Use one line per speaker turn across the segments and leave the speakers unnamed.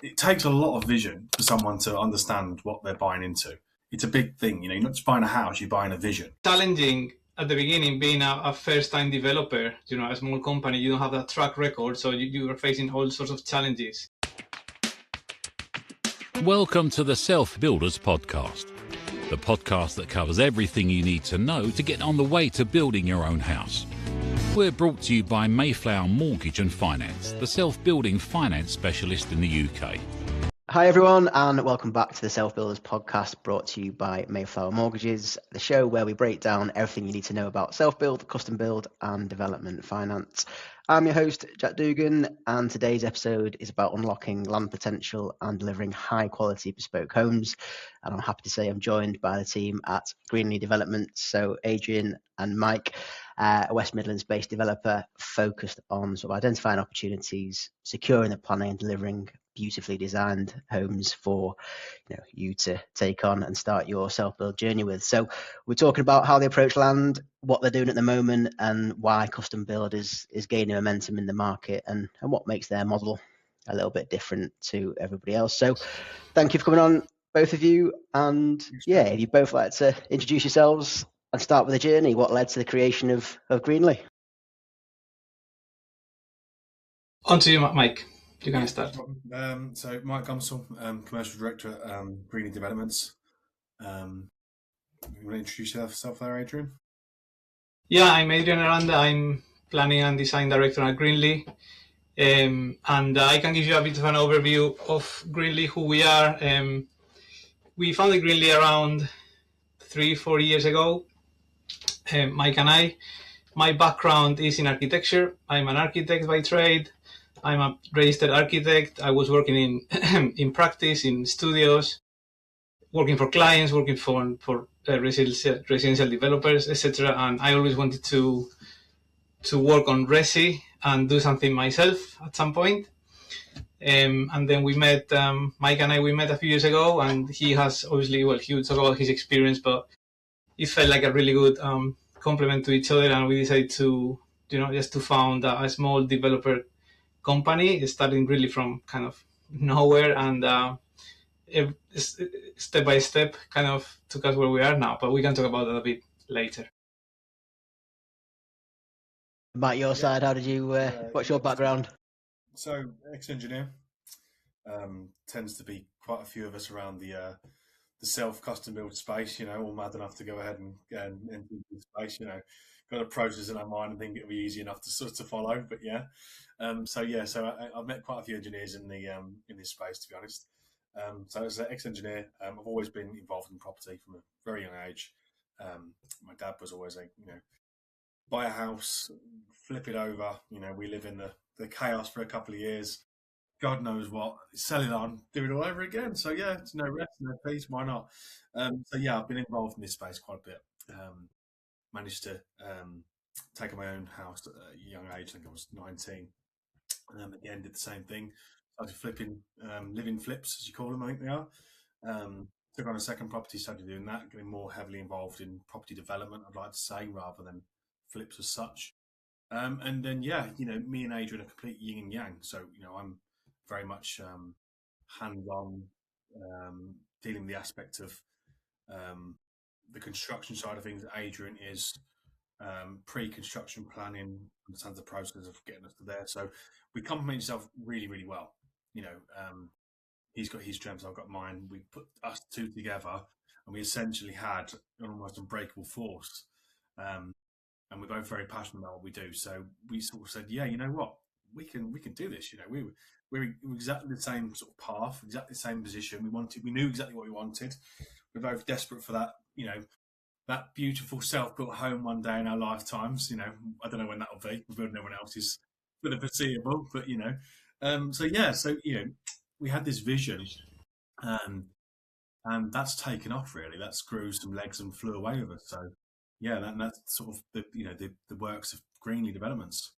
it takes a lot of vision for someone to understand what they're buying into. It's a big thing, you're not just buying a house, you're buying a vision.
Challenging at the beginning, being a first-time developer, a small company, you don't have that track record, so you are facing all sorts of challenges.
Welcome to the Self Builders Podcast, the podcast that covers everything you need to know to get on the way to building your own house. We're brought to you by Mayflower Mortgage and Finance, the self-building finance specialist in the UK.
Hi everyone, and welcome back to the Self Builders Podcast, brought to you by Mayflower Mortgages, the show where we break down everything you need to know about self-build, custom build and development finance. I'm your host, Jack Dugan, and today's episode is about unlocking land potential and delivering high quality bespoke homes. And I'm happy to say I'm joined by the team at Greenlee Developments, so Adrian and Mike, a West Midlands based developer focused on sort of identifying opportunities, securing the planning and delivering beautifully designed homes for you to take on and start your self-build journey with. So we're talking about how they approach land, what they're doing at the moment, and why custom build is gaining momentum in the market, and what makes their model a little bit different to everybody else. So thank you for coming on, both of you. And if you both like to introduce yourselves and start with the journey, what led to the creation of Greenlee?
On to you, Mike. You can start.
So Mike Gumsall, Commercial Director at Greenlee Developments. You want to introduce yourself there, Adrian?
Yeah, I'm Adrian Aranda. I'm Planning and Design Director at Greenlee. And I can give you a bit of an overview of Greenlee, who we are. We founded Greenlee around 3-4 years ago, Mike and I. My background is in architecture. I'm an architect by trade. I'm a registered architect. I was working in in practice, in studios, working for clients, working for residential developers, etc. And I always wanted to work on resi and do something myself at some point. And then we met, Mike and I, we met a few years ago, and he has obviously, he would talk about his experience, but it felt like a really good complement to each other. And we decided to, just to found a small developer company, starting really from kind of nowhere, and step by step kind of took us where we are now, but we can talk about that a bit later.
Mike, your side, how did you, what's your background?
So, ex-engineer, tends to be quite a few of us around the self-custom build space, all mad enough to go ahead and into the space, got a process in our mind and think it'll be easy enough to sort of follow, but so I've met quite a few engineers in this space, to be honest. So as an ex-engineer, I've always been involved in property from a very young age. My dad was always buy a house, flip it over. We live in the chaos for a couple of years. God knows what, sell it on, do it all over again. So it's no rest, no peace. Why not? I've been involved in this space quite a bit. Managed to take on my own house at a young age. I think I was 19. Again, did the same thing. Started flipping, living flips, as you call them, I think they are. Took on a second property, started doing that, getting more heavily involved in property development, I'd like to say, rather than flips as such. And then, me and Adrian are complete yin and yang. So, I'm very much hands-on, dealing with the aspect of the construction side of things. Adrian is pre-construction planning, understands the process of getting us to there. So we complement each other really, really well. He's got his strengths, I've got mine. We put us two together, and we essentially had an almost unbreakable force. And we're both very passionate about what we do. So we sort of said, you know what, we can do this. We're exactly the same sort of path, exactly the same position. We knew exactly what we wanted. We're both desperate for that, that beautiful self-built home one day in our lifetimes. I don't know when that'll be. We'll build no one else's for the foreseeable, but we had this vision, and that's taken off really. That's grew some legs and flew away with us. So that's sort of the works of Greenlee Developments,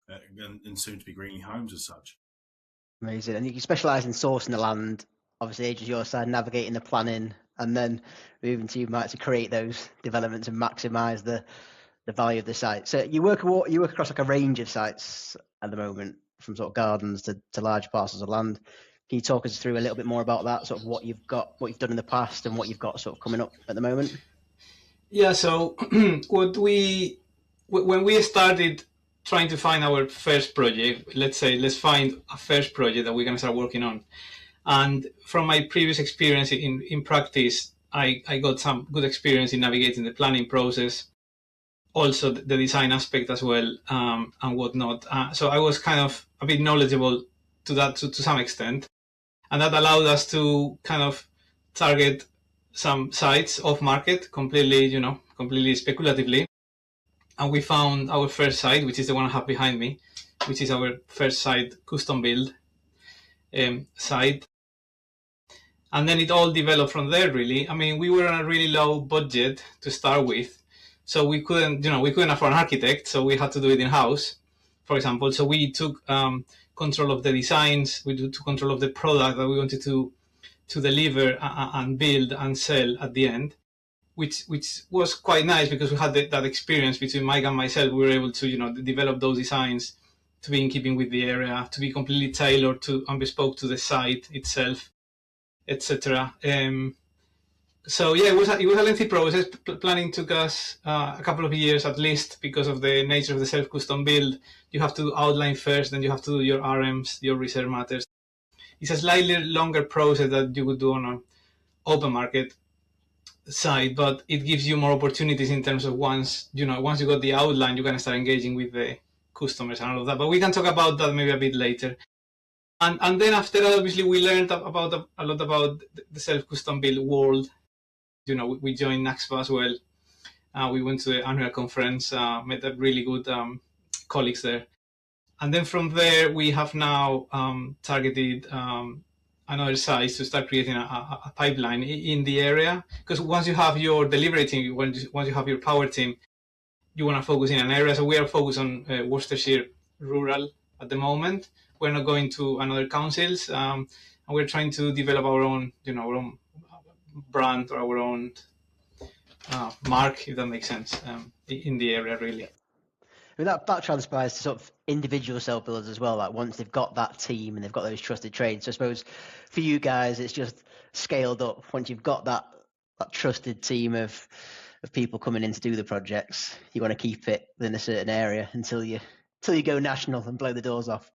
and soon to be Greenlee Homes as such.
Amazing. And you specialise in sourcing the land. Obviously, Adrian's your side, navigating the planning, and then moving to you, Mike, to create those developments and maximise the value of the site. So you work across like a range of sites at the moment, from sort of gardens to large parcels of land. Can you talk us through a little bit more about that, sort of what you've done in the past and what you've got sort of coming up at the moment?
Yeah, so when we started trying to find our first project, let's find a first project that we're going to start working on. And from my previous experience in practice, I got some good experience in navigating the planning process, also the design aspect as well, and whatnot. So I was kind of a bit knowledgeable to that to some extent. And that allowed us to kind of target some sites off market completely speculatively. And we found our first site, which is the one I have behind me, which is our first site, custom build site. And then it all developed from there, really. I mean, we were on a really low budget to start with. So we couldn't afford an architect. So we had to do it in-house, for example. So we took control of the designs, we took control of the product that we wanted to deliver and build and sell at the end, which was quite nice because we had that experience between Mike and myself. We were able to develop those designs to be in keeping with the area, to be completely tailored to and bespoke to the site itself, etc. So yeah, it was a lengthy process. Planning took us a couple of years at least because of the nature of the self-custom build. You have to outline first, then you have to do your RMs, your reserve matters. It's a slightly longer process that you would do on an open market site, but it gives you more opportunities in terms of once you got the outline, you can start engaging with the customers and all of that. But we can talk about that maybe a bit later. And then after that, obviously, we learned a lot about the self-custom build world. We joined NAXPA as well. We went to the annual conference, met a really good colleagues there. And then from there, we have now targeted another site to start creating a pipeline in the area. Because once you have your delivery team, once you have your power team, you want to focus in an area. So we are focused on Worcestershire rural at the moment. We're not going to another councils, and we're trying to develop our own brand or our own mark, if that makes sense, in the area, really.
I mean, that transpires to sort of individual self-builders as well. Like once they've got that team and they've got those trusted trades. So I suppose for you guys, it's just scaled up. Once you've got that trusted team of people coming in to do the projects, you want to keep it within a certain area until you go national and blow the doors off.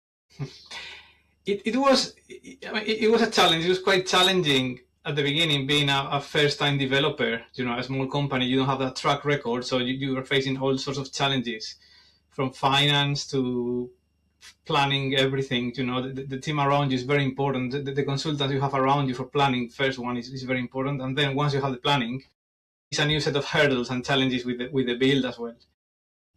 It was a challenge. It was quite challenging at the beginning, being a first-time developer. A small company, you don't have that track record, so you are facing all sorts of challenges, from finance to planning, everything. The team around you is very important. The consultants you have around you for planning, first one is very important, and then once you have the planning, it's a new set of hurdles and challenges with the build as well.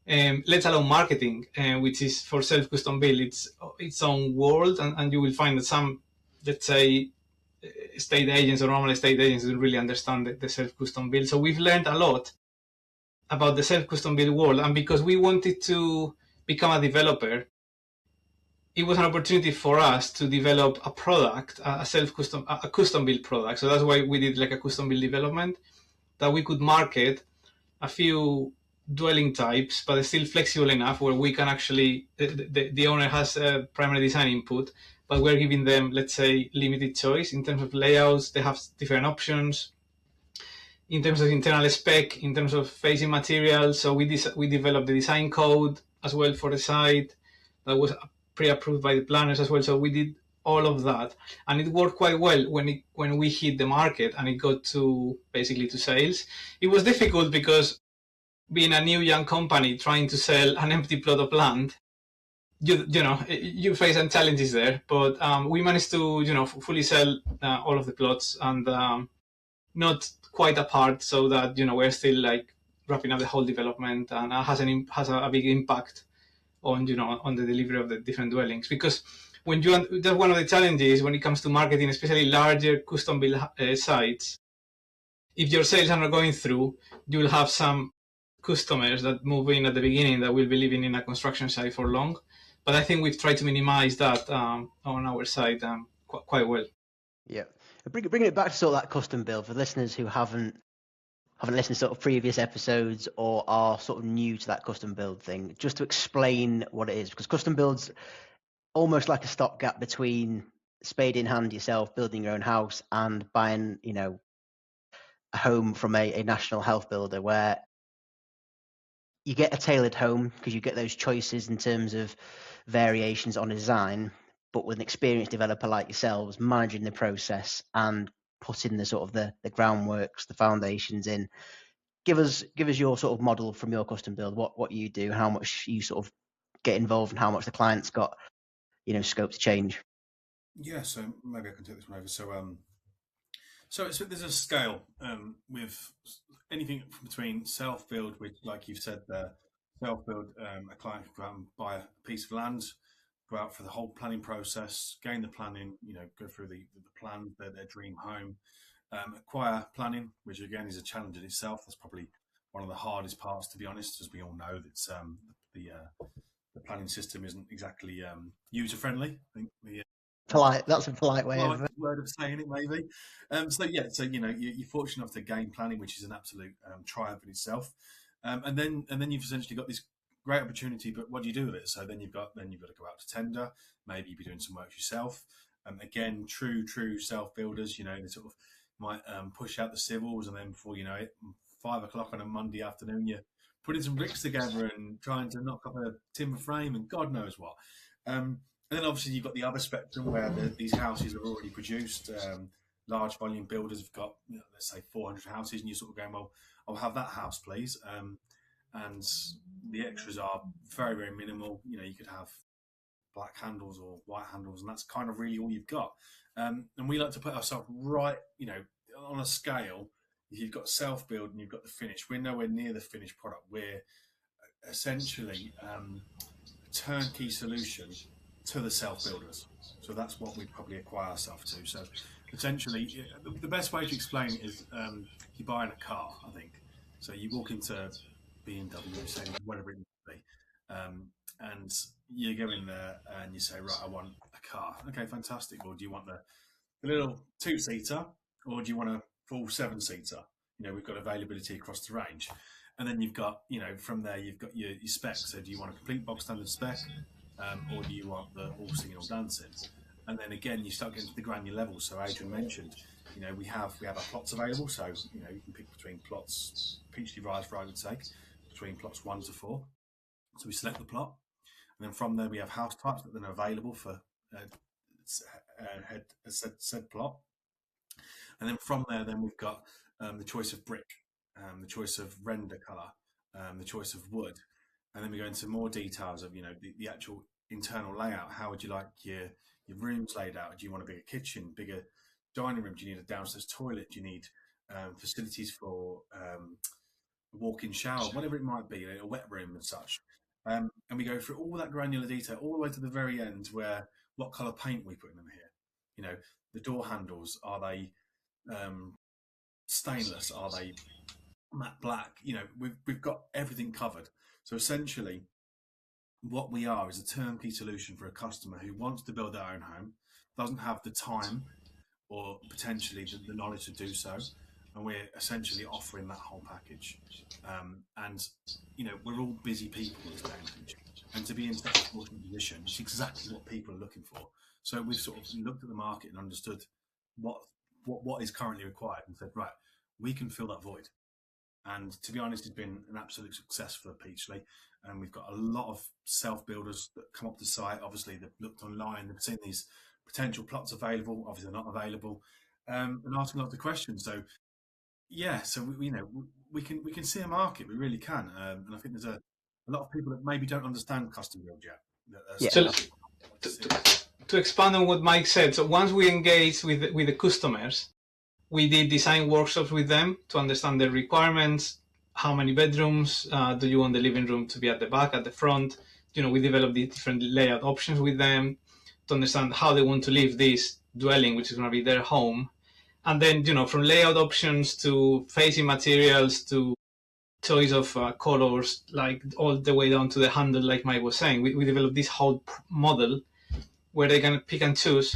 Let alone marketing, which is for self-custom build, it's its own world, and you will find that some, let's say, estate agents or normal estate agents don't really understand the self-custom build. So we've learned a lot about the self-custom build world, and because we wanted to become a developer, it was an opportunity for us to develop a product, a custom build product. So that's why we did like a custom build development, that we could market a few dwelling types, but it's still flexible enough where we can actually, the owner has a primary design input, but we're giving them, let's say, limited choice in terms of layouts. They have different options in terms of internal spec, in terms of facing materials. So we developed the design code as well for the site that was pre-approved by the planners as well. So we did all of that, and it worked quite well when we hit the market and it got to basically to sales. It was difficult because being a new young company trying to sell an empty plot of land, you face some challenges there, but we managed to fully sell all of the plots, and not quite apart, so that we're still like wrapping up the whole development, and has a big impact on on the delivery of the different dwellings. Because that's one of the challenges when it comes to marketing, especially larger custom build sites. If your sales are not going through, you will have some customers that move in at the beginning that will be living in a construction site for long. But I think we've tried to minimize that on our side quite well.
Yeah, bringing it back to sort of that custom build for listeners who haven't listened to sort of previous episodes or are sort of new to that custom build thing, just to explain what it is, because custom build's almost like a stopgap between spade in hand yourself, building your own house and buying, a home from a national health builder where you get a tailored home because you get those choices in terms of variations on design, but with an experienced developer like yourselves managing the process and putting the sort of the groundworks, the foundations in. Give us your sort of model from your custom build, what you do, how much you sort of get involved and how much the client's got, scope to change.
Yeah, so maybe I can take this one over. So there's a scale with anything between self-build, which, like you've said there, self-build, a client can go out and buy a piece of land, go out for the whole planning process, gain the planning, go through the plan, their dream home, acquire planning, which again is a challenge in itself. That's probably one of the hardest parts, to be honest, as we all know. That's the planning system isn't exactly user-friendly. I think
That's a polite way of
word of saying it, maybe. So you're fortunate enough to gain planning, which is an absolute triumph in itself. And then you've essentially got this great opportunity. But what do you do with it? So then you've got to go out to tender. Maybe you'll be doing some work yourself. Again, true self builders. They sort of might push out the civils, and then before you know it, 5 o'clock on a Monday afternoon, you're putting some bricks together and trying to knock up a timber frame and God knows what. And then obviously you've got the other spectrum where these houses are already produced. Large volume builders have got, let's say 400 houses, and you're sort of going, well, I'll have that house, please. And the extras are very, very minimal. You could have black handles or white handles, and that's kind of really all you've got. And we like to put ourselves right, on a scale. If you've got self-build and you've got the finish, we're nowhere near the finished product. We're essentially a turnkey solution to the self-builders. So that's what we'd probably acquire ourselves to. So essentially, the best way to explain it is you're buying a car, I think. So you walk into BMW, say whatever it may be, and you go in there and you say, right, I want a car. Okay, fantastic. Or do you want the little 2-seater, or do you want a full 7-seater? We've got availability across the range. And then you've got, from there, you've got your specs. So do you want a complete box standard spec, or do you want the all singing, all dancing? And then again, you start getting to the granular level. So Adrian mentioned, we have our plots available. So, you can pick between plots, peachly rise for argument's sake, between plots 1 to 4. So we select the plot. And then from there, we have house types that then are available for said plot. And then from there, then we've got the choice of brick, the choice of render colour, the choice of wood. And then we go into more details of, the actual internal layout. How would you like your rooms laid out? Do you want a bigger kitchen, bigger dining room? Do you need a downstairs toilet? Do you need facilities for a walk-in shower? Whatever it might be, a wet room and such. And we go through all that granular detail all the way to the very end where what colour paint we put in them here. The door handles, are they stainless? Are they matte black? We've got everything covered. So essentially, what we are is a turnkey solution for a customer who wants to build their own home, doesn't have the time or potentially the knowledge to do so, and we're essentially offering that whole package. And we're all busy people in this day and age, and to be in such a fortunate position, it's exactly what people are looking for. So we've sort of looked at the market and understood what is currently required, and said, right, we can fill that void. And to be honest, it's been an absolute success for Peachly. And we've got a lot of self-builders that come up to site. Obviously, they've looked online, they've seen these potential plots available, obviously they're not available, and asking lots of questions. So, yeah, so we can see a market, we really can. And I think there's a lot of people that maybe don't understand custom build yet.
So to expand on what Mike said, so once we engage with the customers, we did design workshops with them to understand their requirements. How many bedrooms do you want the living room to be at the back, at the front? We developed the different layout options with them to understand how they want to live this dwelling, which is going to be their home. And then, from layout options to facing materials to choice of colors, like all the way down to the handle, like Mike was saying, we developed this whole model where they can pick and choose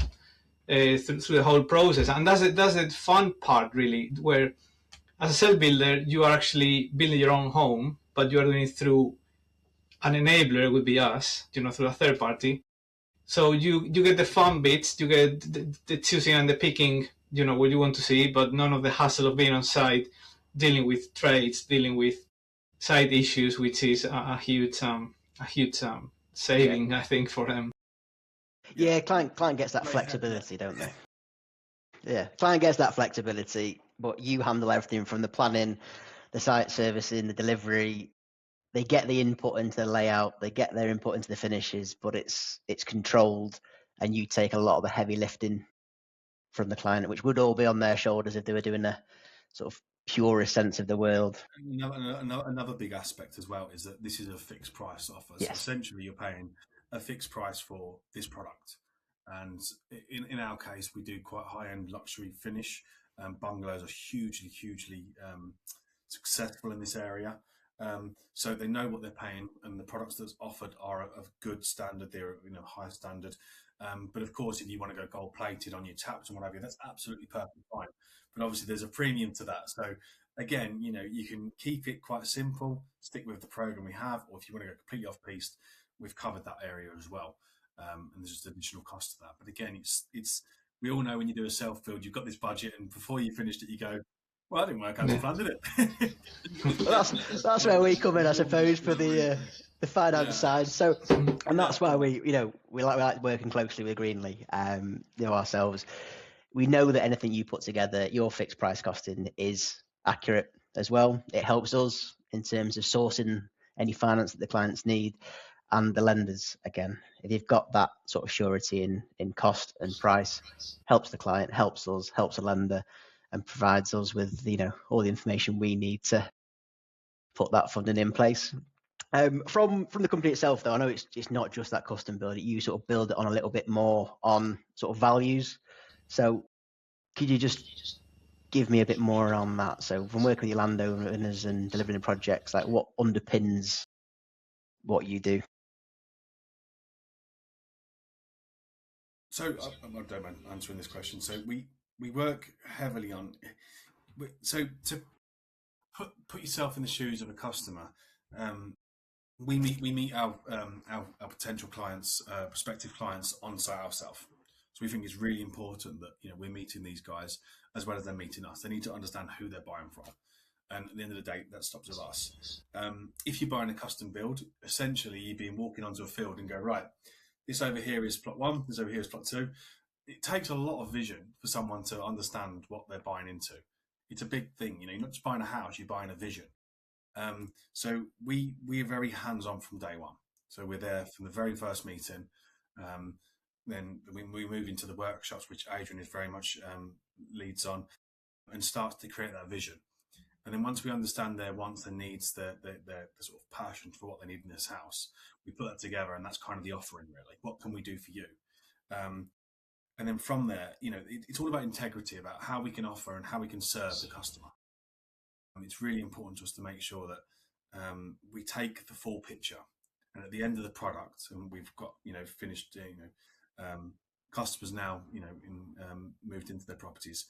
through the whole process. And that's the fun part, really, where as a self-builder, you are actually building your own home, but you are doing it through an enabler, would be us, through a third party, So you get the fun bits, you get the choosing and the picking, what you want to see, but none of the hassle of being on site, dealing with trades, dealing with side issues, which is a huge saving, I think, for them.
Yeah, client gets that flexibility, don't they? Yeah, client gets that flexibility, but you handle everything from the planning, the site servicing, the delivery. They get the input into the layout, they get their input into the finishes, but it's controlled, and you take a lot of the heavy lifting from the client, which would all be on their shoulders if they were doing a sort of purest sense of the world.
Another big aspect as well is that this is a fixed price offer. So
Yes.
essentially you're paying a fixed price for this product. And in our case, we do quite high-end luxury finish. Bungalows are hugely successful in this area. So they know what they're paying, and the products that's offered are of good standard. They're high standard. But of course, if you want to go gold plated on your taps and what have you, that's absolutely perfectly fine. But obviously, there's a premium to that. So again, you can keep it quite simple, stick with the program we have, or if you want to go completely off piste, we've covered that area as well. And there's just additional cost to that. But again, it's we all know when you do a self build, you've got this budget, and before you finished it, you go, well, that didn't work out as planned, did it?
Well, that's where we come in, I suppose, for the finance side. So, and that's why we like working closely with Greenlee, ourselves. We know that anything you put together, your fixed price costing is accurate as well. It helps us in terms of sourcing any finance that the clients need, and the lenders, again, if you've got that sort of surety in cost and price, helps the client, helps us, helps the lender, and provides us with all the information we need to put that funding in place. From the company itself, though, I know it's not just that custom build. You sort of build it on a little bit more on sort of values. So could you just give me a bit more on that? So from working with your landowners and delivering projects, like what underpins what you do?
So I don't mind answering this question. So we work heavily on. So to put yourself in the shoes of a customer, we meet our potential clients, prospective clients on site ourselves. So we think it's really important that we're meeting these guys as well as they're meeting us. They need to understand who they're buying from, and at the end of the day, that stops with us. If you're buying a custom build, essentially you've been walking onto a field and go, right, this over here is plot 1, this over here is plot 2. It takes a lot of vision for someone to understand what they're buying into. It's a big thing, you're not just buying a house, you're buying a vision. So we're very hands-on from day one. So we're there from the very first meeting. Then we move into the workshops, which Adrian is very much leads on, and starts to create that vision. And then once we understand their wants, their needs, their sort of passion for what they need in this house, we put that together, and that's kind of the offering, really. What can we do for you? And then from there, it's all about integrity, about how we can offer and how we can serve the customer. It's really important to us to make sure that we take the full picture, and at the end of the product, and we've got finished, customers now moved into their properties.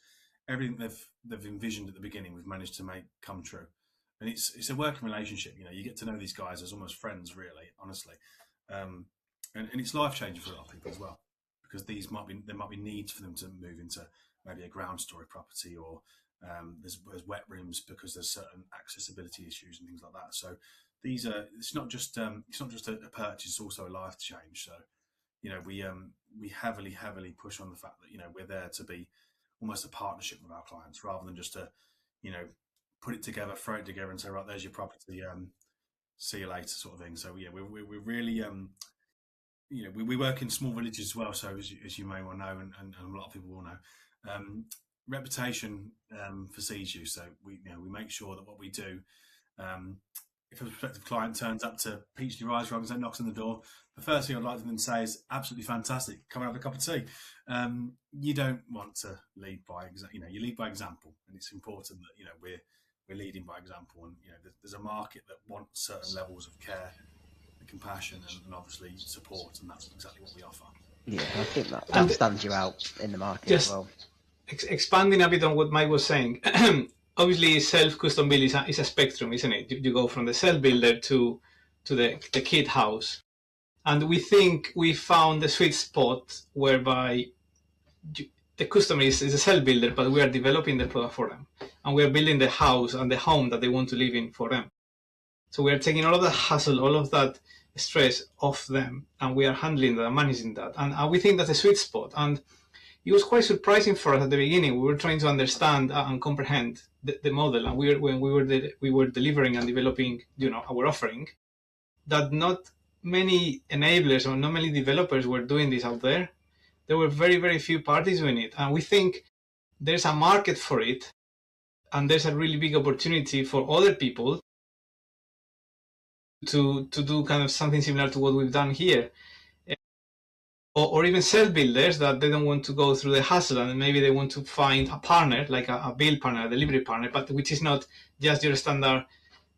Everything they've envisioned at the beginning, we've managed to make come true, and it's a working relationship. You get to know these guys as almost friends, really, honestly, and it's life changing for a lot of people as well, because there might be needs for them to move into maybe a ground story property, or there's wet rooms because there's certain accessibility issues and things like that. So it's not just a purchase; it's also a life change. So we heavily push on the fact that we're there to be almost a partnership with our clients, rather than just to put it together, throw it together, and say, right, there's your property, see you later, sort of thing. So yeah, we're really we work in small villages as well. So as you may well know, and a lot of people will know, reputation precedes you. So we make sure that what we do, if a prospective client turns up to Peachley Rise Rugs and knocks on the door, the first thing I'd like them to say is, absolutely fantastic, come and have a cup of tea. You don't want to lead by you lead by example, and it's important that we're leading by example. And there's a market that wants certain levels of care and compassion and obviously support, and that's exactly what we offer.
Yeah, I think that stands you out in the market as well.
Expanding a bit on what Mike was saying, obviously self-custom build is a spectrum, isn't it? You go from the self-builder to the kit house. And we think we found the sweet spot whereby the customer is a self builder, but we are developing the product for them. And we are building the house and the home that they want to live in for them. So we are taking all of the hassle, all of that stress off them, and we are handling that and managing that. And we think that's a sweet spot. And it was quite surprising for us at the beginning. We were trying to understand and comprehend the model, and when we were delivering and developing, our offering, that not many enablers or not many developers were doing this out there. There were very, very few parties doing it, and we think there's a market for it, and there's a really big opportunity for other people to do kind of something similar to what we've done here. Or even self-builders that they don't want to go through the hassle, and maybe they want to find a partner, like a build partner, a delivery partner, but which is not just your standard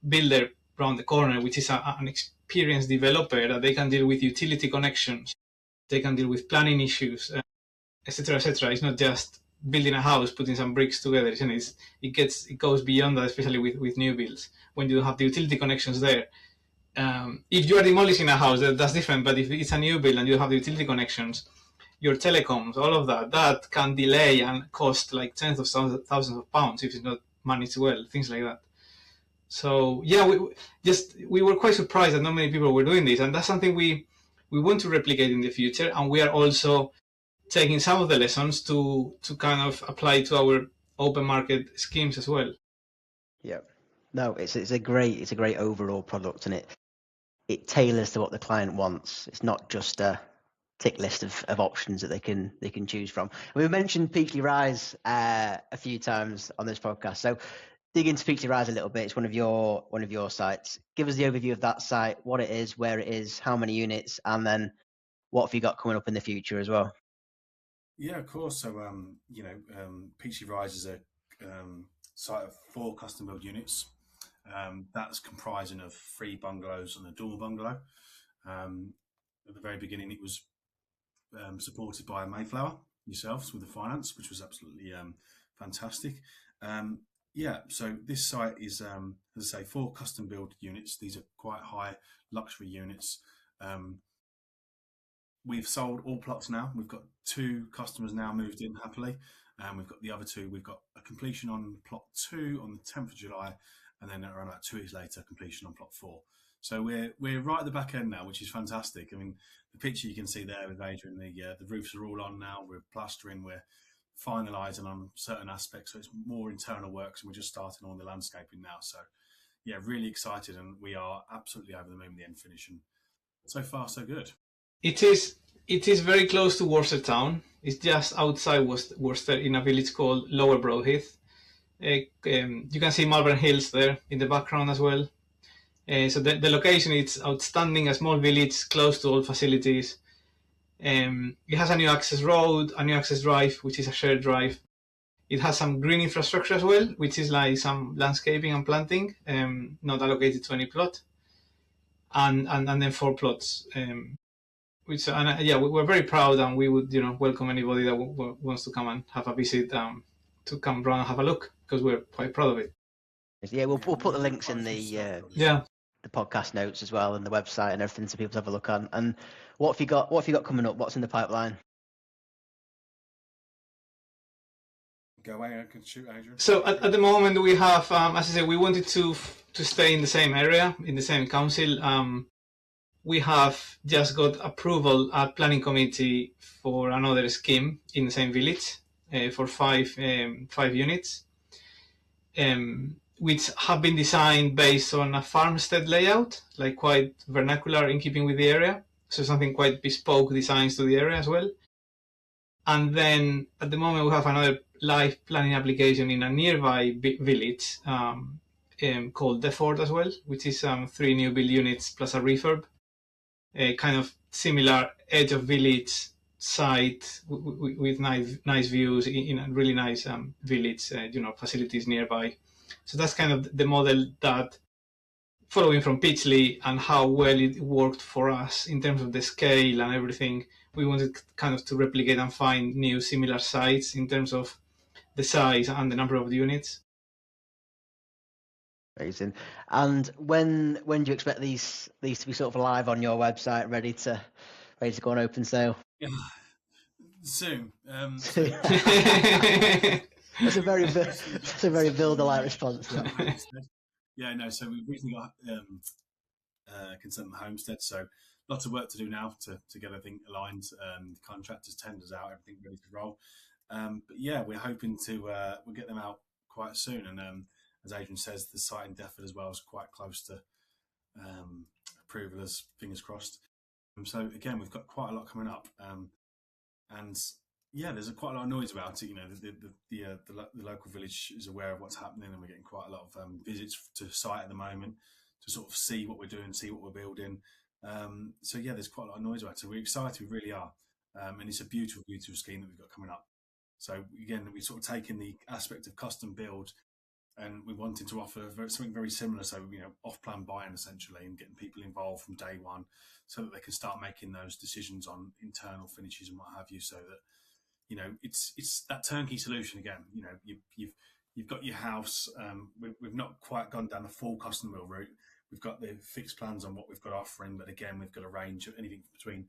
builder around the corner, which is an experienced developer that they can deal with utility connections, they can deal with planning issues, etc., etc. It's not just building a house, putting some bricks together. It goes beyond that, especially with new builds, when you have the utility connections there. If you are demolishing a house, that's different. But if it's a new build and you have the utility connections, your telecoms, all of that can delay and cost like tens of thousands of pounds if it's not managed well, things like that. So yeah, we were quite surprised that not many people were doing this, and that's something we want to replicate in the future. And we are also taking some of the lessons to kind of apply to our open market schemes as well.
Yeah, no, it's a great overall product, and it tailors to what the client wants. It's not just a tick list of options that they can choose from. And we mentioned Peachly Rise a few times on this podcast, so dig into Peachly Rise a little bit. It's one of your sites. Give us the overview of that site, what it is, where it is, how many units, and then what have you got coming up in the future as well?
Yeah, of course. So Peachly Rise is a site of 4 custom built units. That's comprising of 3 bungalows and a dormer bungalow. At the very beginning, it was supported by Mayflower yourselves with the finance, which was absolutely fantastic. So this site is, as I say, 4 custom built units. These are quite high luxury units. We've sold all plots now. We've got 2 customers now moved in happily, and we've got the other 2. We've got a completion on plot 2 on the 10th of July, and then around about 2 weeks later, completion on plot 4. So we're right at the back end now, which is fantastic. I mean, the picture you can see there with Adrian, the roofs are all on now. We're plastering, we're finalising on certain aspects, so it's more internal works, and we're just starting on the landscaping now. So yeah, really excited, and we are absolutely over the moon with the end finish, and so far so good.
It is very close to Worcester town. It's just outside Worcester in a village called Lower Broadheath. You can see Malvern Hills there in the background as well. So the location is outstanding, a small village close to all facilities. It has a new access road, a new access drive, which is a shared drive. It has some green infrastructure as well, which is like some landscaping and planting, not allocated to any plot. And then 4 plots. We're very proud, and we would welcome anybody that wants to come and have a visit, to come around and have a look, because we're quite proud of it.
Yeah, we'll put the links in the podcast notes as well, and the website and everything, so people to have a look on. And what have you got coming up? What's in the pipeline?
Go away, I can shoot, Adrian.
So at the moment we have, as I said, we wanted to stay in the same area, in the same council. We have just got approval at planning committee for another scheme in the same village for 5 units, which have been designed based on a farmstead layout, like quite vernacular in keeping with the area. So something quite bespoke designs to the area as well. And then at the moment we have another live planning application in a nearby village called Deford as well, which is 3 new build units plus a refurb. A kind of similar edge of village site with nice views in a really nice village, facilities nearby. So that's kind of the model that, following from Peachly and how well it worked for us in terms of the scale and everything, we wanted kind of to replicate and find new similar sites in terms of the size and the number of units.
Amazing. And when do you expect these to be sort of live on your website, ready to go on open sale?
Yeah. Soon.
That's a very builder-like response.
Yeah, no. So we've recently got consent homestead, so lots of work to do now to get everything aligned. Contractors, tenders out, everything ready to roll. But yeah, we're hoping to we'll get them out quite soon. And as Adrian says, the site in Deptford as well is quite close to approval, as fingers crossed. So again, we've got quite a lot coming up. And yeah, there's quite a lot of noise about it. You know, the local village is aware of what's happening, and we're getting quite a lot of visits to site at the moment to sort of see what we're doing, see what we're building. So yeah, there's quite a lot of noise about it. We're excited, we really are, and it's a beautiful, beautiful scheme that we've got coming up. So again, we sort of taken the aspect of custom build, and we wanted to offer something very similar. So off-plan buying essentially, and getting people involved from day one, so that they can start making those decisions on internal finishes and what have you. So that it's that turnkey solution again. You've got your house. We've not quite gone down the full custom build route. We've got the fixed plans on what we've got offering, but again, we've got a range of anything between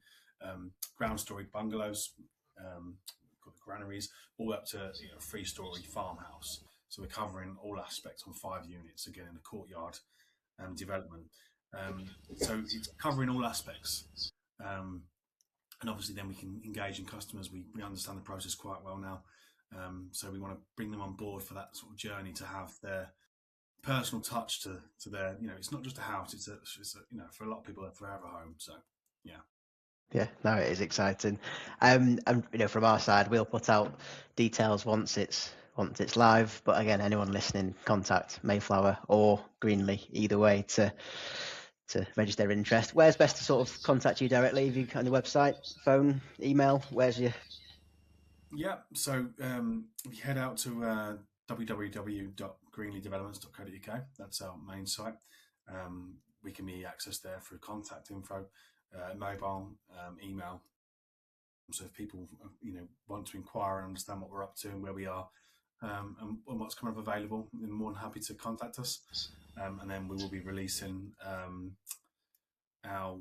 ground story bungalows, got the granaries, all up to a 3-story farmhouse. So we're covering all aspects on 5 units, again in a courtyard development. So it's covering all aspects. And obviously then we can engage in customers. We understand the process quite well now. So we want to bring them on board for that sort of journey, to have their personal touch to their, it's not just a house, it's a for a lot of people, a forever home. So yeah,
no, it is exciting. And from our side, we'll put out details once it's live, but again, anyone listening, contact Mayflower or Greenlee, either way, to register their interest. Where's best to sort of contact you directly? Have you on the website, phone, email? Where's your...
Yeah, so if you head out to www.greenleedevelopments.co.uk, that's our main site. We can be accessed there through contact info, mobile, email. So if people want to inquire and understand what we're up to and where we are, and what's kind of available, they're more than happy to contact us. And then we will be releasing our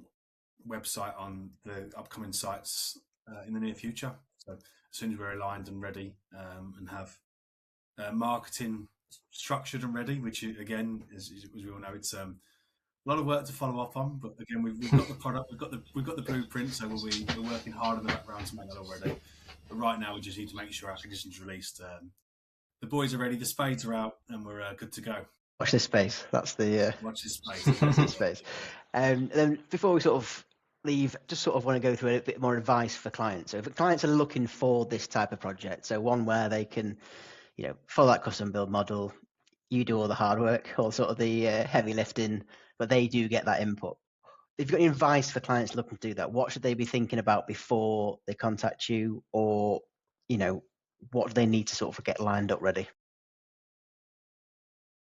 website on the upcoming sites in the near future. So as soon as we're aligned and ready, and have marketing structured and ready, which again, as we all know, it's a lot of work to follow up on. But again, we've got the product, we've got the blueprint, so we're working hard in the background to make that all ready. But right now, we just need to make sure our conditions released. The boys are ready, the spades are out, and we're good to go.
Watch this space. That's the
watch this space.
Watch this space. And then before we sort of leave, just sort of want to go through a bit more advice for clients. So if clients are looking for this type of project, so one where they can, follow that custom build model, you do all the hard work, all sort of the heavy lifting, but they do get that input. If you've got any advice for clients looking to do that, what should they be thinking about before they contact you, or what do they need to sort of get lined up ready?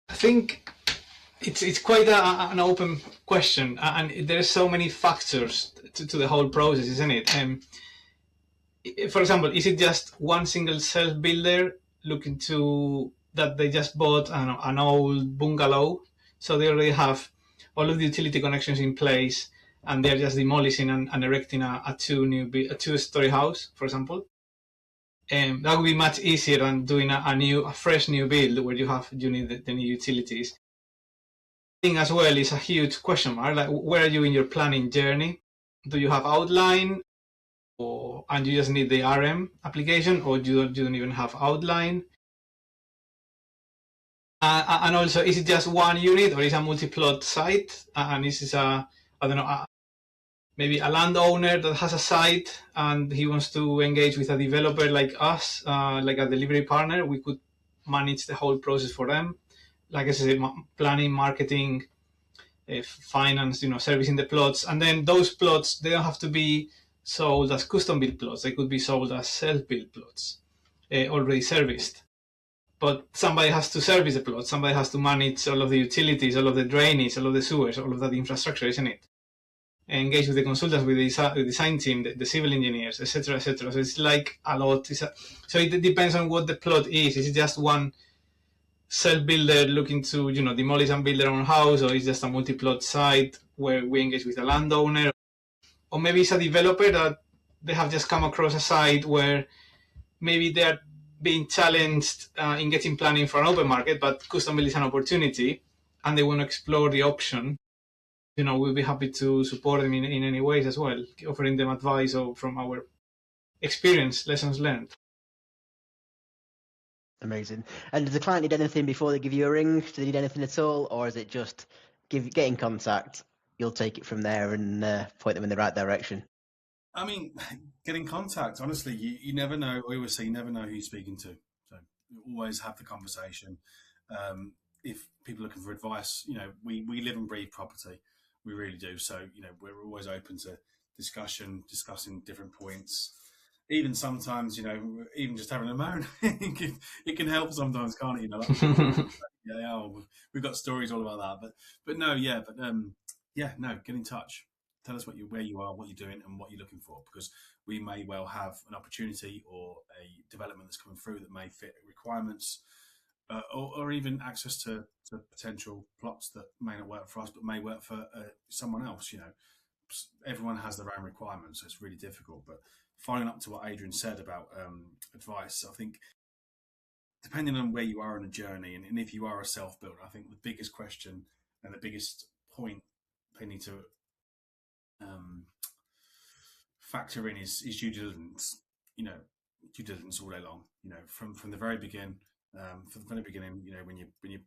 I think it's quite an open question, and there's so many factors to the whole process, isn't it? For example, is it just one single self-builder looking to that they just bought an old bungalow, so they already have all of the utility connections in place, and they're just demolishing and erecting a 2-story house, for example? That would be much easier than doing a fresh new build where you need the new utilities. I think as well is a huge question mark. Like, where are you in your planning journey? Do you have outline, and you just need the RM application, or you don't even have outline? And also, is it just one unit, or is it a multi-plot site? And this is maybe a landowner that has a site and he wants to engage with a developer like us, like a delivery partner. We could manage the whole process for them. Like I said, planning, marketing, finance, servicing the plots. And then those plots, they don't have to be sold as custom built plots. They could be sold as self-built plots, already serviced. But somebody has to service the plot. Somebody has to manage all of the utilities, all of the drainage, all of the sewers, all of that infrastructure, isn't it? Engage with the consultants, with the design team, the civil engineers, etc., etc. So it's like a lot. So it depends on what the plot is. Is it just one self-builder looking to, demolish and build their own house, or it's just a multi-plot site where we engage with a landowner, or maybe it's a developer that they have just come across a site where maybe they're being challenged in getting planning for an open market, but custom build is an opportunity and they want to explore the option. We'll be happy to support them in any ways as well, offering them advice or from our experience, lessons learned.
Amazing. And does the client need anything before they give you a ring? Do they need anything at all? Or is it just get in contact, you'll take it from there and point them in the right direction?
I mean, get in contact. Honestly, you never know. I always say you never know who you're speaking to. So you always have the conversation. If people are looking for advice, we live and breathe property. We really do. So, we're always open to discussing different points. Even sometimes, even just having a moan, it can help sometimes, can't it? We've got stories all about that. But no, get in touch. Tell us where you are, what you're doing, and what you're looking for, because we may well have an opportunity or a development that's coming through that may fit requirements, or even access to potential plots that may not work for us, but may work for someone else. Everyone has their own requirements, so it's really difficult. But following up to what Adrian said about advice, I think depending on where you are in a journey, and if you are a self-builder, I think the biggest question and the biggest point they need to factor in is due diligence. Due diligence all day long. From the very beginning, when you're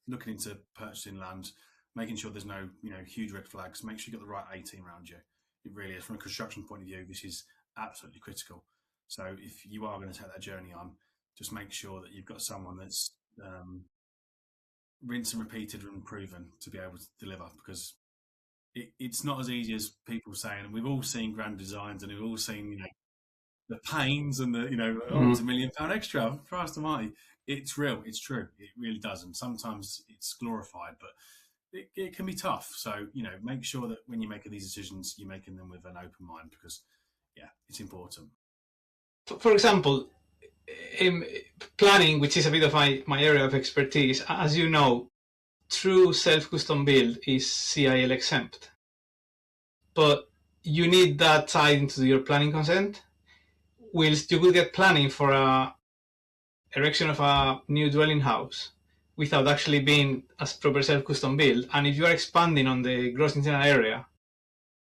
looking into purchasing land, making sure there's no huge red flags. Make sure you got the right A team around you. It really is. From a construction point of view, this is absolutely critical. So if you are going to take that journey on, just make sure that you've got someone that's rinsed and repeated and proven to be able to deliver, because it's not as easy as people saying. And we've all seen grand designs, and we've all seen the pains and the it's £1 million extra. Christ almighty, it's real, it's true, it really does. And sometimes it's glorified, but it can be tough. So make sure that when you're making these decisions, you're making them with an open mind, because it's important.
For example, planning, which is a bit of my area of expertise, as you know, true self-custom build is CIL exempt, but you need that tied into your planning consent. Whilst you will get planning for a erection of a new dwelling house without actually being a proper self-custom build, and if you are expanding on the gross internal area,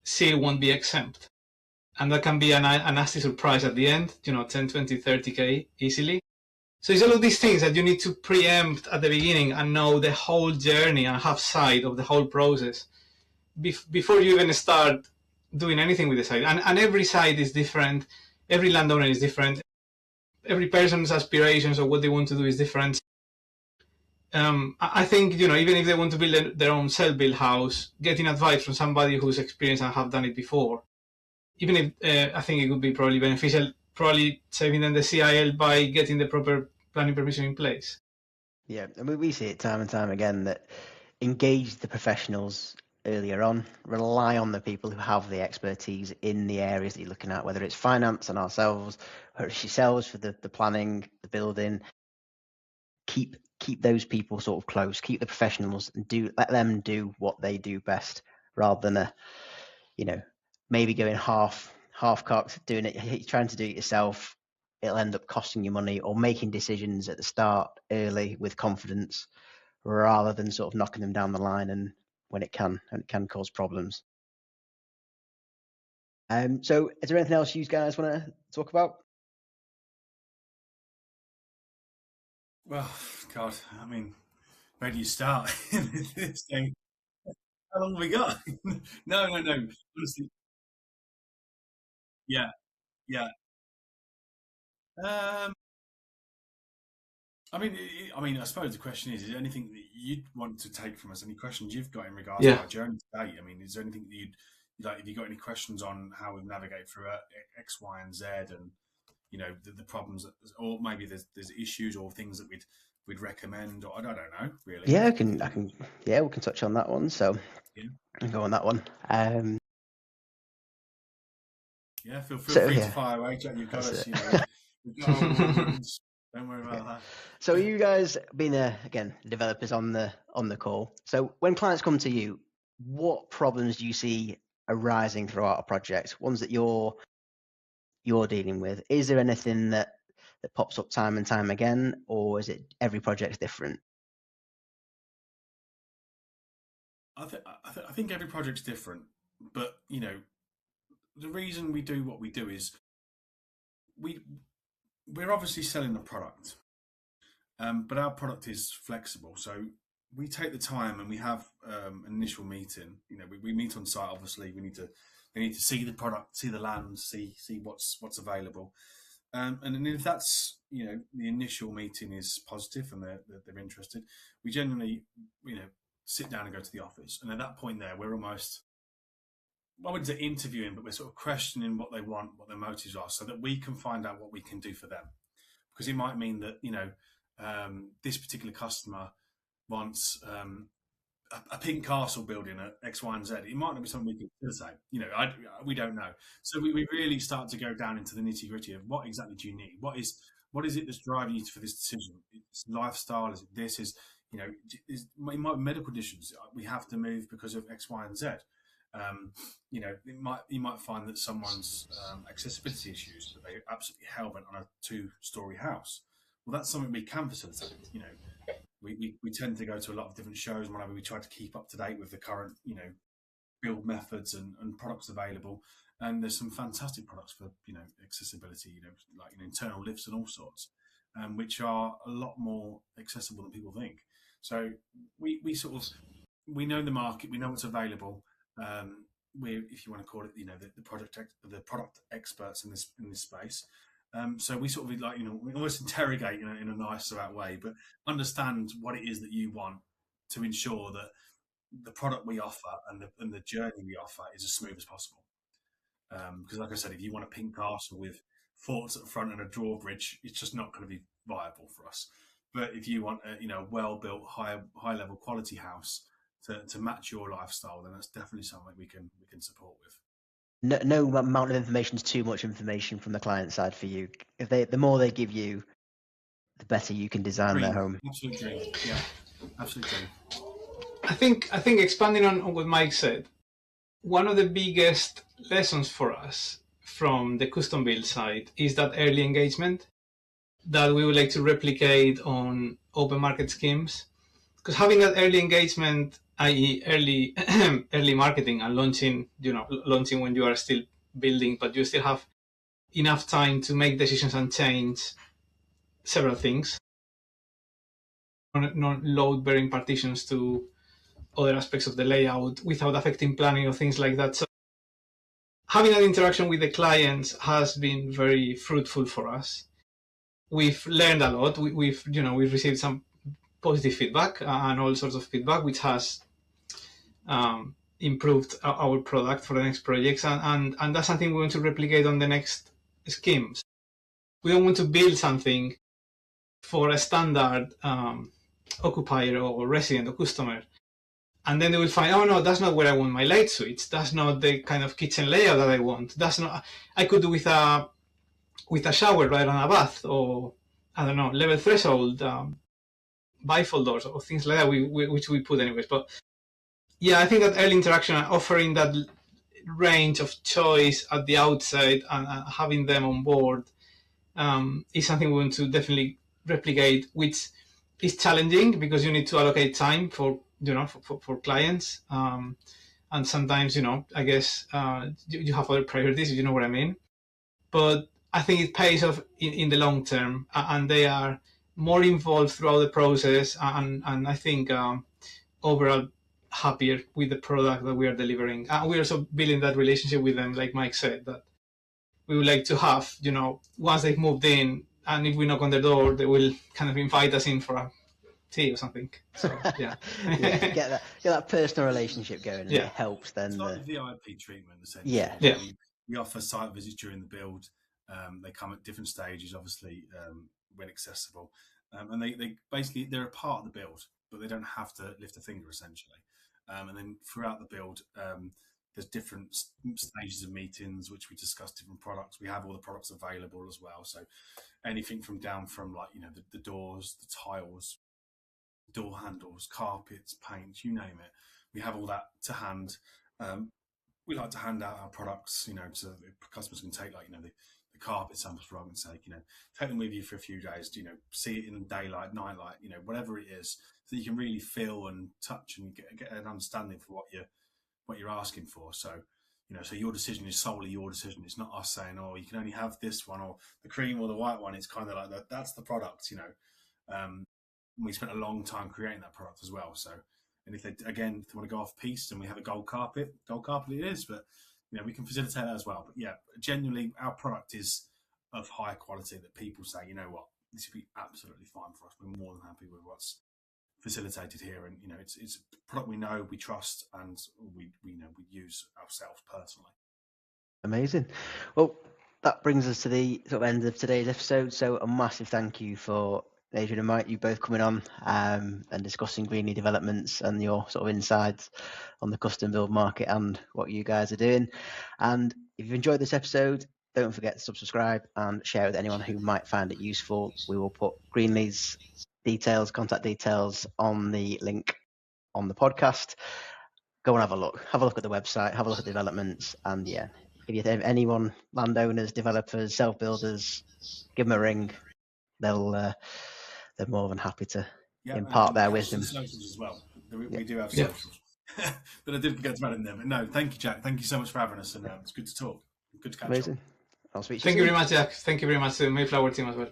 CIL won't be exempt. And that can be a nasty surprise at the end, 10, 20, 30K easily. So it's all of these things that you need to preempt at the beginning and know the whole journey and have sight of the whole process before you even start doing anything with the site. And every site is different. Every landowner is different. Every person's aspirations or what they want to do is different. I think, even if they want to build their own self-built house, getting advice from somebody who's experienced and have done it before, even if I think it would be probably beneficial, probably saving them the CIL by getting the proper planning permission in place.
Yeah, I mean, we see it time and time again that engage the professionals earlier on, rely on the people who have the expertise in the areas that you're looking at, whether it's finance and ourselves, or it's yourselves for the planning, the building. Keep those people sort of close, keep the professionals, and let them do what they do best, rather than maybe going half-cocked, doing it, trying to do it yourself. It'll end up costing you money, or making decisions at the start early with confidence, rather than sort of knocking them down the line and when it can cause problems. So is there anything else you guys want to talk about?
Well, God, I mean, where do you start? This thing? How long have we got? No. Honestly, yeah. I suppose the question is there anything that you'd want to take from us? Any questions you've got in regards to our journey today? I mean, is there anything that you'd like? Have you got any questions on how we navigate through X, Y, and Z, and the problems, or maybe there's issues or things that we'd recommend, or I don't know really.
Yeah, we can touch on that one. So I'll go on that one.
Feel free to fire away, Jack. You've got us. We've got our rules. Don't worry about that.
So you guys being again developers on the call. So when clients come to you, what problems do you see arising throughout a project? Ones that you're dealing with? Is there anything that pops up time and time again, or is it every project's different?
I think every project's different, but you know, the reason we do what we do is we're obviously selling a product, but our product is flexible. So we take the time and we have an initial meeting. You know, we meet on site. Obviously, they need to see the product, see the land, see what's available. And then if that's, you know, the initial meeting is positive and they're interested, we generally, you know, sit down and go to the office. And at that point there, we're almost, I wouldn't say interviewing, but we're sort of questioning what they want, what their motives are, so that we can find out what we can do for them. Because it might mean that, you know, this particular customer wants a pink castle building at X, Y, and Z. It might not be something we can say. You know, we don't know. So we really start to go down into the nitty gritty of what exactly do you need? What is it that's driving you for this decision? It's lifestyle. Is it this? Is, you know, it might be medical conditions. We have to move because of X, Y, and Z. You know, you might find that someone's accessibility issues, that they're absolutely hell-bent on a 2-story house. Well, that's something we can facilitate. You know, we tend to go to a lot of different shows, and whenever we try to keep up to date with the current, you know, build methods and products available. And there's some fantastic products for, you know, accessibility, you know, like, you know, internal lifts and all sorts, which are a lot more accessible than people think. So we we know the market, we know what's available. We're, if you want to call it, you know, the product experts in this space. So we sort of, like, you know, we almost interrogate in a nice about way, but understand what it is that you want to ensure that the product we offer and the journey we offer is as smooth as possible. Because, like I said, if you want a pink castle with forts at the front and a drawbridge, it's just not going to be viable for us. But if you want a, you know, well-built, high level quality house to match your lifestyle, then that's definitely something we can support with.
No amount of information is too much information from the client side for you. If the more they give you, the better you can design their home.
Absolute dream. Yeah, absolute dream.
I think expanding on what Mike said, one of the biggest lessons for us from the custom build side is that early engagement that we would like to replicate on open market schemes. Because having that early engagement, i.e. early marketing and launching when you are still building, but you still have enough time to make decisions and change several things. Not load bearing partitions to other aspects of the layout without affecting planning or things like that. So having that interaction with the clients has been very fruitful for us. We've learned a lot. We've received some positive feedback and all sorts of feedback, which has improved our product for the next projects. And that's something we want to replicate on the next schemes. We don't want to build something for a standard occupier or resident or customer, and then they will find, oh no, that's not where I want my light switch. That's not the kind of kitchen layout that I want. That's not. I could do with a shower rather than a bath, or I don't know, level threshold, bifold doors, or things like that. Which we put anyways. But yeah, I think that early interaction and offering that range of choice at the outset and having them on board is something we want to definitely replicate, which is challenging because you need to allocate time for clients, and sometimes, I guess you have other priorities, if you know what I mean. But I think it pays off in the long term, and they are more involved throughout the process, and I think overall happier with the product that we are delivering. And we're also building that relationship with them, like Mike said, that we would like to have, once they've moved in, and if we knock on the door, they will kind of invite us in for a tea or something. So yeah,
get that personal relationship going, and it helps then.
It's like the VIP treatment, essentially.
Yeah.
We offer site visits during the build. They come at different stages, obviously, when accessible, and they basically, they're a part of the build, but they don't have to lift a finger, essentially. And then throughout the build, There's different stages of meetings which we discuss different products. We have all the products available as well. So anything from down from like, the doors, the tiles, door handles, carpets, paints, you name it. We have all that to hand. We like to hand out our products, so that customers can take like, the carpet samples, for argument's sake, take them with you for a few days, see it in daylight, nightlight, whatever it is, so that you can really feel and touch and get an understanding for what you're asking for. So, so your decision is solely your decision. It's not us saying, oh, you can only have this one or the cream or the white one. It's kind of like that's the product, we spent a long time creating that product as well. So, and if they want to go off piste and we have a gold carpet it is, but we can facilitate that as well. But yeah, genuinely, our product is of high quality that people say, you know what, this would be absolutely fine for us. We're more than happy with what's facilitated here, and it's a product we know, we trust, and we use ourselves personally.
Amazing. Well, that brings us to the sort of end of today's episode. So a massive thank you for Adrian and Mike, you both coming on and discussing Greenlee Developments and your sort of insights on the custom build market and what you guys are doing. And if you've enjoyed this episode, don't forget to subscribe and share with anyone who might find it useful. We will put Greenlee's details, contact details on the link on the podcast. Go and have a look. Have a look at the website, have a look at the developments, and yeah, if you have anyone, landowners, developers, self-builders, give them a ring. They're more than happy to impart their wisdom.
Socials as well. We do have socials. But I did forget to mention them. But no, thank you, Jack. Thank you so much for having us, and it's good to talk. Good to catch up.
I'll speak to you soon.
Thank you very much, Jack. Thank you very much to the Mayflower team as well.